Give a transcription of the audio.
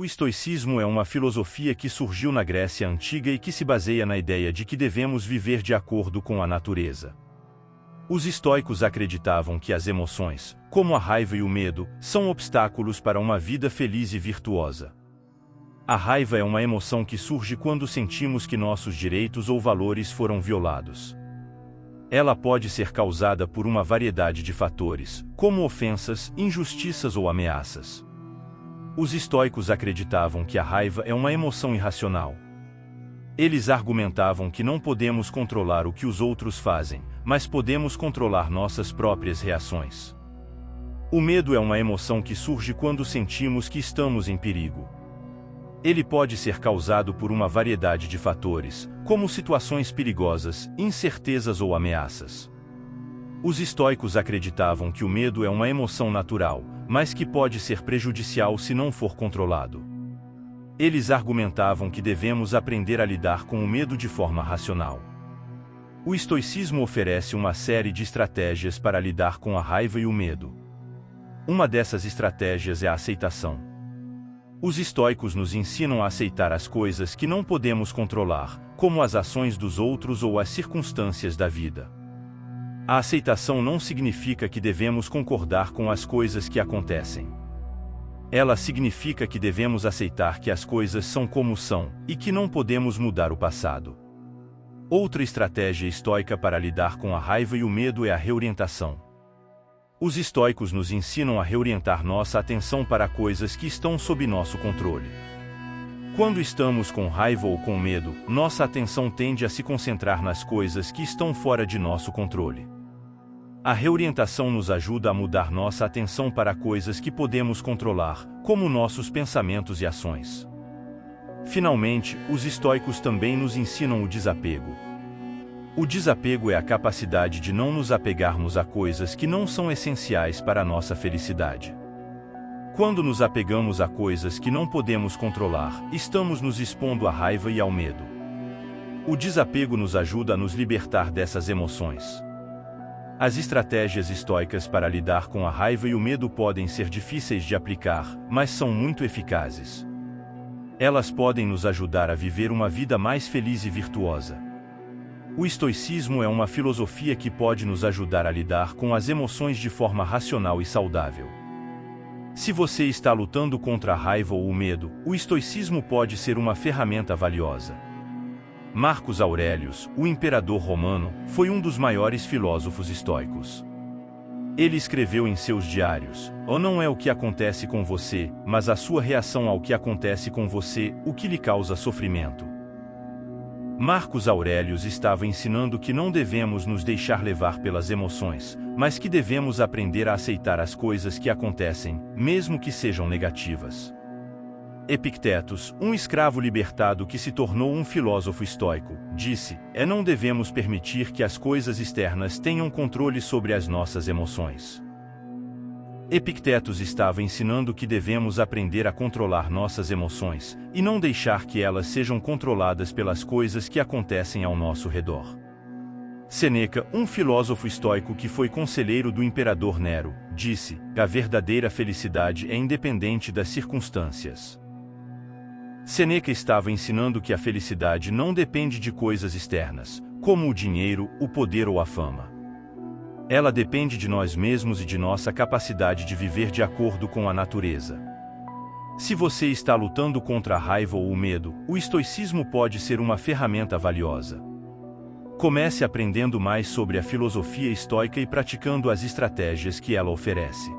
O estoicismo é uma filosofia que surgiu na Grécia Antiga e que se baseia na ideia de que devemos viver de acordo com a natureza. Os estoicos acreditavam que as emoções, como a raiva e o medo, são obstáculos para uma vida feliz e virtuosa. A raiva é uma emoção que surge quando sentimos que nossos direitos ou valores foram violados. Ela pode ser causada por uma variedade de fatores, como ofensas, injustiças ou ameaças. Os estoicos acreditavam que a raiva é uma emoção irracional. Eles argumentavam que não podemos controlar o que os outros fazem, mas podemos controlar nossas próprias reações. O medo é uma emoção que surge quando sentimos que estamos em perigo. Ele pode ser causado por uma variedade de fatores, como situações perigosas, incertezas ou ameaças. Os estoicos acreditavam que o medo é uma emoção natural, mas que pode ser prejudicial se não for controlado. Eles argumentavam que devemos aprender a lidar com o medo de forma racional. O estoicismo oferece uma série de estratégias para lidar com a raiva e o medo. Uma dessas estratégias é a aceitação. Os estoicos nos ensinam a aceitar as coisas que não podemos controlar, como as ações dos outros ou as circunstâncias da vida. A aceitação não significa que devemos concordar com as coisas que acontecem. Ela significa que devemos aceitar que as coisas são como são, e que não podemos mudar o passado. Outra estratégia estoica para lidar com a raiva e o medo é a reorientação. Os estoicos nos ensinam a reorientar nossa atenção para coisas que estão sob nosso controle. Quando estamos com raiva ou com medo, nossa atenção tende a se concentrar nas coisas que estão fora de nosso controle. A reorientação nos ajuda a mudar nossa atenção para coisas que podemos controlar, como nossos pensamentos e ações. Finalmente, os estoicos também nos ensinam o desapego. O desapego é a capacidade de não nos apegarmos a coisas que não são essenciais para a nossa felicidade. Quando nos apegamos a coisas que não podemos controlar, estamos nos expondo à raiva e ao medo. O desapego nos ajuda a nos libertar dessas emoções. As estratégias estoicas para lidar com a raiva e o medo podem ser difíceis de aplicar, mas são muito eficazes. Elas podem nos ajudar a viver uma vida mais feliz e virtuosa. O estoicismo é uma filosofia que pode nos ajudar a lidar com as emoções de forma racional e saudável. Se você está lutando contra a raiva ou o medo, o estoicismo pode ser uma ferramenta valiosa. Marcos Aurelius, o imperador romano, foi um dos maiores filósofos estoicos. Ele escreveu em seus diários: não é o que acontece com você, mas a sua reação ao que acontece com você, o que lhe causa sofrimento. Marcos Aurelius estava ensinando que não devemos nos deixar levar pelas emoções, mas que devemos aprender a aceitar as coisas que acontecem, mesmo que sejam negativas. Epictetus, um escravo libertado que se tornou um filósofo estoico, disse: não devemos permitir que as coisas externas tenham controle sobre as nossas emoções. Epictetus estava ensinando que devemos aprender a controlar nossas emoções, e não deixar que elas sejam controladas pelas coisas que acontecem ao nosso redor. Sêneca, um filósofo estoico que foi conselheiro do imperador Nero, disse: a verdadeira felicidade é independente das circunstâncias. Sêneca estava ensinando que a felicidade não depende de coisas externas, como o dinheiro, o poder ou a fama. Ela depende de nós mesmos e de nossa capacidade de viver de acordo com a natureza. Se você está lutando contra a raiva ou o medo, o estoicismo pode ser uma ferramenta valiosa. Comece aprendendo mais sobre a filosofia estoica e praticando as estratégias que ela oferece.